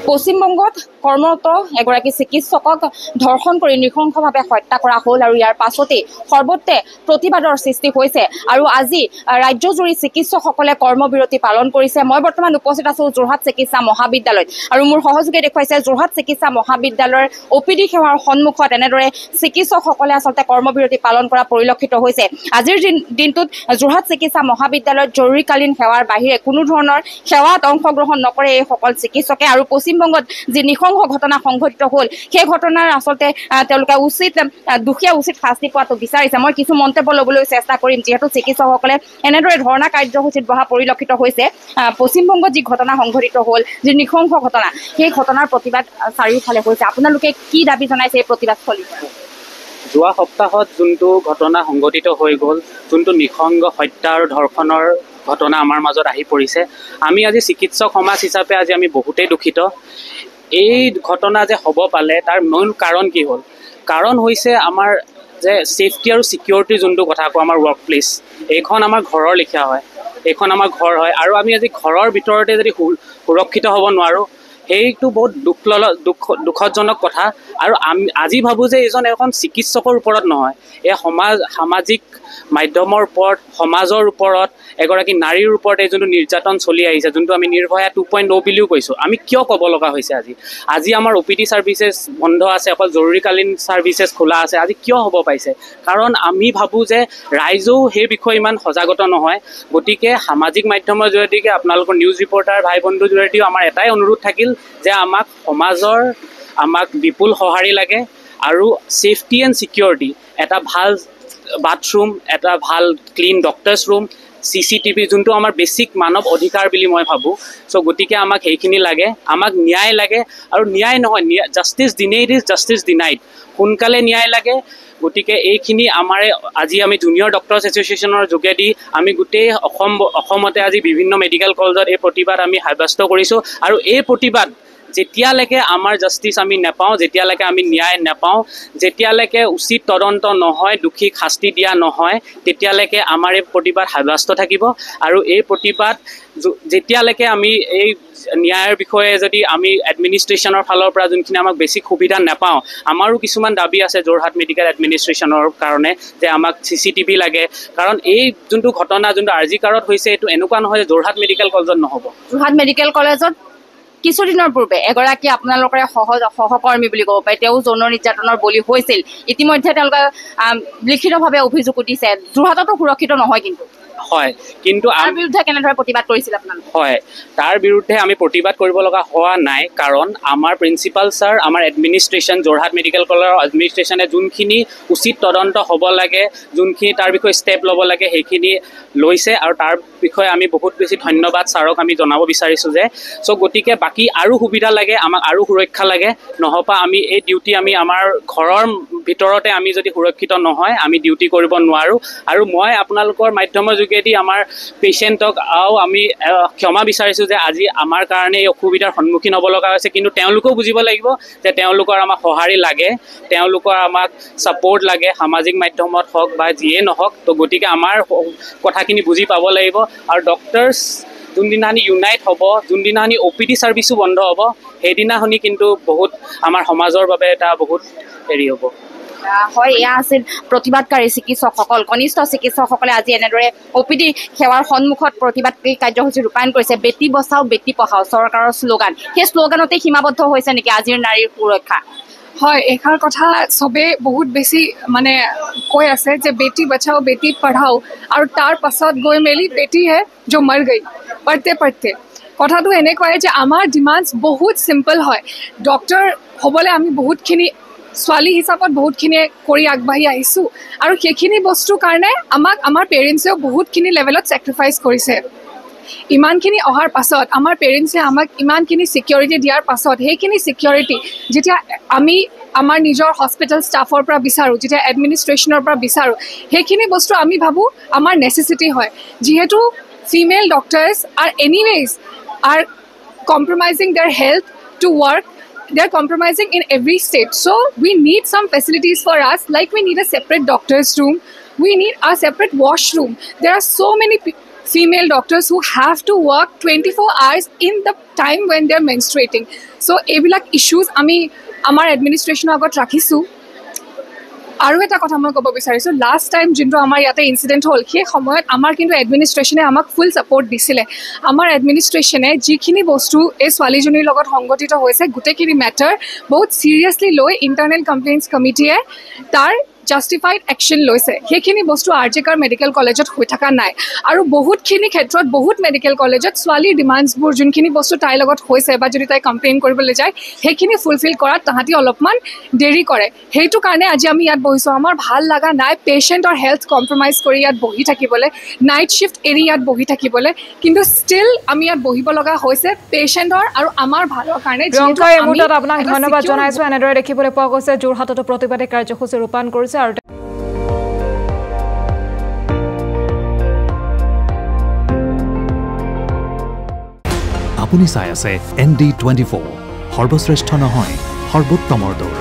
পশ্চিমবংগত কৰ্মৰত এগৰাকী চিকিৎসকক ধৰ্ষণ কৰি নৃশংসভাৱে হত্যা কৰা হ'ল আৰু ইয়াৰ পাছতেই সৰ্বত্ৰে প্ৰতিবাদৰ সৃষ্টি হৈছে আৰু আজি ৰাজ্যজুৰি চিকিৎসকসকলে কৰ্মবিৰতি পালন কৰিছে। মই বৰ্তমান উপস্থিত আছোঁ যোৰহাট চিকিৎসা মহাবিদ্যালয়ত আৰু মোৰ সহযোগীয়ে দেখুৱাইছে যোৰহাট চিকিৎসা মহাবিদ্যালয়ৰ OPD সেৱাৰ সন্মুখত এনেদৰে চিকিৎসকসকলে আচলতে কৰ্মবিৰতি পালন কৰা পৰিলক্ষিত হৈছে। আজিৰ দিনটোত যোৰহাট চিকিৎসা মহাবিদ্যালয়ত জৰুৰীকালীন সেৱাৰ বাহিৰে কোনো ধৰণৰ সেৱাত অংশগ্ৰহণ নকৰে এইসকল চিকিৎসকে আৰু পশ্চিমবংগত যি নৃশংস ঘটনা সংঘটিত হ'ল সেই ঘটনাৰ আচলতে তেওঁলোকে দুখীয়া উচিত শাস্তি পোৱাটো বিচাৰিছে। মই কিছু মন্তব্য ল'বলৈ চেষ্টা কৰিম যিহেতু চিকিৎসকসকলে এনেদৰে ধৰ্ণা কাৰ্যসূচীত বহা পৰিলক্ষিত হৈছে। পশ্চিমবংগত যি ঘটনা সংঘটিত হ'ল যি নৃশংস ঘটনা সেই ঘটনাৰ প্ৰতিবাদ চাৰিওফালে হৈছে। আপোনালোকে কি দাবী জনাইছে এই প্ৰতিবাদস্থলী? যোৱা সপ্তাহত যোনটো ঘটনা সংঘটিত হৈ গ'ল, যোনটো নৃশংস হত্যা আৰু ধৰ্ষণৰ ঘটনা আমাৰ মাজত আহি পৰিছে, আমি আজি চিকিৎসক সমাজ হিচাপে আজি আমি বহুতেই দুখিত। এই ঘটনা যে হ'ব পালে তাৰ মূল কাৰণ কি হ'ল? কাৰণ হৈছে আমাৰ যে ছেফটি আৰু ছিকিউৰিটিৰ যোনটো কথা কওঁ, আমাৰ ৱৰ্ক প্লেচ এইখন আমাৰ ঘৰৰ লেখীয়া হয়, এইখন আমাৰ ঘৰ হয় আৰু আমি আজি ঘৰৰ ভিতৰতে যদি সুৰক্ষিত হ'ব নোৱাৰোঁ সেইটো বহুত দুখজনক কথা। আৰু আমি আজি ভাবোঁ যে এখন চিকিৎসকৰ ওপৰত নহয়, এই সামাজিক মাধ্যমৰ ওপৰত, সমাজৰ ওপৰত, এগৰাকী নাৰীৰ ওপৰত এই যোনটো নিৰ্যাতন চলি আহিছে, যোনটো আমি নিৰ্ভয়া 2.0 বুলিও কৈছোঁ, আমি কিয় ক'ব লগা হৈছে আজি আমাৰ OPD ছাৰ্ভিচেছ বন্ধ আছে, অকল জৰুৰীকালীন ছাৰ্ভিচেছ খোলা আছে। আজি কিয় হ'ব পাইছে? কাৰণ আমি ভাবোঁ যে ৰাইজেও সেই বিষয়ে ইমান সজাগত নহয়। গতিকে সামাজিক মাধ্যমৰ জৰিয়তে আপোনালোকৰ নিউজ ৰিপৰ্টাৰ ভাই বন্ধুৰ জৰিয়তেও আমাৰ এটাই অনুৰোধ থাকিল যে আমাক বিপুল সঁহাৰি লাগে আৰু ছেফটি এণ্ড ছিকিউৰিটি, এটা ভাল বাথৰুম, এটা ভাল ক্লিন ডক্টৰ্ছ ৰুম, CCTV যোনটো আমাৰ বেছিক মানৱ অধিকাৰ বুলি মই ভাবোঁ। চ' গতিকে আমাক সেইখিনি লাগে, আমাক ন্যায় লাগে আৰু ন্যায় নহয়, জাষ্টিছ ডিনেইড ইজ জাষ্টিছ ডিনাইড, সোনকালে ন্যায় লাগে। গতিকে এইখিনি আজি আমি জুনিয়ৰ ডক্টৰ্ছ এছ'চিয়েশ্যনৰ যোগেদি আমি গোটেই অসমতে আজি বিভিন্ন মেডিকেল কলেজত এই প্ৰতিবাদ আমি সাব্যস্ত কৰিছোঁ আৰু এই প্ৰতিবাদ যেতিয়ালৈকে আমাৰ জাষ্টিছ আমি নাপাওঁ, যেতিয়ালৈকে আমি ন্যায় নাপাওঁ, যেতিয়ালৈকে উচিত তদন্ত নহয়, দোষীক শাস্তি দিয়া নহয়, তেতিয়ালৈকে আমাৰ এই প্ৰতিবাদ সাব্যস্ত থাকিব। আৰু এই প্ৰতিবাদ যেতিয়ালৈকে আমি এই ন্যায়ৰ বিষয়ে যদি আমি এডমিনিষ্ট্ৰেশ্যনৰ ফালৰ পৰা যোনখিনি আমাক বেছিক সুবিধা নাপাওঁ, আমাৰো কিছুমান দাবী আছে যোৰহাট মেডিকেল এডমিনিষ্ট্ৰেশ্যনৰ কাৰণে যে আমাক CCTV লাগে। কাৰণ এই যোনটো ঘটনা যোনটো RGCRত হৈছে এইটো এনেকুৱা নহয় যে যোৰহাট মেডিকেল কলেজত নহ'ব। যোৰহাট মেডিকেল কলেজত কিছুদিনৰ পূৰ্বে এগৰাকী আপোনালোকৰে সহকৰ্মী বুলি ক'ব পাৰি, তেওঁ যৌন নিৰ্যাতনৰ বলি হৈছিল। ইতিমধ্যে তেওঁলোকে লিখিতভাৱে অভিযোগো দিছে। যোৰহাটতো সুৰক্ষিত নহয় কিন্তু হয়, কিন্তু তাৰ বিৰুদ্ধে কেনেদৰে প্ৰতিবাদ কৰিছিল আপোনালোকে? হয়, তাৰ বিৰুদ্ধে আমি প্ৰতিবাদ কৰিব লগা হোৱা নাই, কাৰণ আমাৰ প্ৰিন্সিপাল ছাৰ, আমাৰ এডমিনিষ্ট্ৰেশ্যন, যোৰহাট মেডিকেল কলেজৰ এডমিনিষ্ট্ৰেশ্যনে যোনখিনি উচিত তদন্ত হ'ব লাগে, যোনখিনি তাৰ বিষয়ে ষ্টেপ ল'ব লাগে সেইখিনি লৈছে আৰু তাৰ বিষয়ে আমি বহুত বেছি ধন্যবাদ ছাৰক আমি জনাব বিচাৰিছোঁ যে গতিকে বাকী আৰু সুবিধা লাগে, আমাক আৰু সুৰক্ষা লাগে, নহ'বা আমি এই ডিউটি আমি আমাৰ ঘৰৰ ভিতৰতে আমি যদি সুৰক্ষিত নহয় আমি ডিউটি কৰিব নোৱাৰোঁ। আৰু মই আপোনালোকৰ মাধ্যমৰ যোগেদি আমাৰ পেচেণ্টক আমি ক্ষমা বিচাৰিছোঁ যে আজি আমাৰ কাৰণে এই অসুবিধাৰ সন্মুখীন হ'ব লগা হৈছে, কিন্তু তেওঁলোকেও বুজিব লাগিব যে তেওঁলোকৰ আমাক সঁহাৰি লাগে, তেওঁলোকৰ আমাক ছাপৰ্ট লাগে, সামাজিক মাধ্যমত হওক বা যিয়ে নহওক। তো গতিকে আমাৰ কথাখিনি বুজি পাব লাগিব আৰু ডক্টৰ্ছ যোনদিনাখনি ইউনাইট হ'ব, যোনদিনাখনি OPD ছাৰ্ভিচো বন্ধ হ'ব, সেইদিনাখনি কিন্তু বহুত আমাৰ সমাজৰ বাবে এটা বহুত হেৰি হ'ব। হয়, এয়া আছিল প্ৰতিবাদকাৰী চিকিৎসকসকল, কনিষ্ঠ চিকিৎসকসকলে আজি এনেদৰে OPD সেৱাৰ সন্মুখত প্ৰতিবাদ কাৰ্যসূচী ৰূপায়ণ কৰিছে। বেটী বচাও বেটী পঢ়াও চৰকাৰৰ শ্লোগান, সেই শ্লোগানতে সীমাবদ্ধ হৈছে নেকি আজিৰ নাৰীৰ সুৰক্ষা? হয়, এইষাৰ কথা চবে বহুত বেছি কৈ আছে যে বেটী বচাও বেটী পঢ়াও আৰু তাৰ পাছত গৈ মেলি বেটী হে যো মৰ গই পঢ়তে পঢ়তে। কথাটো এনেকুৱাই যে আমাৰ ডিমাণ্ডছ বহুত চিম্পল হয়। ডক্টৰ হ'বলৈ আমি বহুতখিনি ছোৱালী হিচাপত বহুতখিনিয়ে কৰি আগবাঢ়ি আহিছোঁ আৰু সেইখিনি বস্তুৰ কাৰণে আমাৰ পেৰেণ্টছেও বহুতখিনি লেভেলত ছেক্ৰিফাইচ কৰিছে। ইমানখিনি অহাৰ পাছত আমাৰ পেৰেণ্টছে আমাক ইমানখিনি ছিকিউৰিটি দিয়াৰ পাছত সেইখিনি ছিকিউৰিটি যেতিয়া আমি আমাৰ নিজৰ হস্পিটেল ষ্টাফৰ পৰা বিচাৰোঁ, যেতিয়া এডমিনিষ্ট্ৰেশ্যনৰ পৰা বিচাৰোঁ, সেইখিনি বস্তু আমি ভাবোঁ আমাৰ নেচেচিটি হয়। যিহেতু female doctors anyways are compromising their health to work. They're compromising in every state. So we need some facilities for us, like we need a separate doctor's room. We need a separate washroom. There are so many female doctors who have to work 24 hours in the time when they're menstruating. So এইবিলাক issues আমি আমাৰ এডমিনিষ্ট্ৰেশ্যনৰ আগত ৰাখিছোঁ আৰু এটা কথা মই ক'ব বিচাৰিছোঁ লাষ্ট টাইম যোনটো আমাৰ ইয়াতে ইনচিডেণ্ট হ'ল সেই সময়ত আমাৰ কিন্তু এডমিনিষ্ট্ৰেশ্যনে আমাক ফুল ছাপৰ্ট দিছিলে আমাৰ এডমিনিষ্ট্ৰেশ্যনে যিখিনি বস্তু এই ছোৱালীজনীৰ লগত সংগঠিত হৈছে গোটেইখিনি মেটাৰ বহুত চিৰিয়াছলি লৈ ইণ্টাৰনেল কমপ্লেইণ্টছ কমিটিয়ে তাৰ জাষ্টিফাইড একশ্যন লৈছে সেইখিনি বস্তু RJK মেডিকেল কলেজত হৈ থকা নাই আৰু বহুতখিনি ক্ষেত্ৰত বহুত মেডিকেল কলেজত ছোৱালীৰ ডিমাণ্ডছবোৰ যোনখিনি বস্তু তাইৰ লগত হৈছে বা যদি তাই কমপ্লেইন কৰিবলৈ যায় সেইখিনি ফুলফিল কৰাত তাহাঁতি অলপমান দেৰি কৰে সেইটো কাৰণে আজি আমি ইয়াত বহিছোঁ আমাৰ ভাল লগা নাই পেচেণ্টৰ হেল্থ কম্প্ৰমাইজ কৰি ইয়াত বহি থাকিবলৈ নাইট শ্বিফ্ট এৰি ইয়াত বহি থাকিবলৈ কিন্তু ষ্টিল আমি ইয়াত বহিব লগা হৈছে পেচেণ্টৰ আৰু আমাৰ ভালৰ কাৰণে প্ৰিয়ংকা এই মুহূৰ্তত আপোনাক ধন্যবাদ জনাইছোঁ এনেদৰে দেখিবলৈ পোৱা গৈছে যোৰহাটতো প্ৰতিবাদী কাৰ্যসূচী ৰূপায়ণ কৰিছে আৰু আপুনি চাই আছে ND24 সৰ্বশ্ৰেষ্ঠ নহয় সৰ্বোত্তমৰ দৌৰ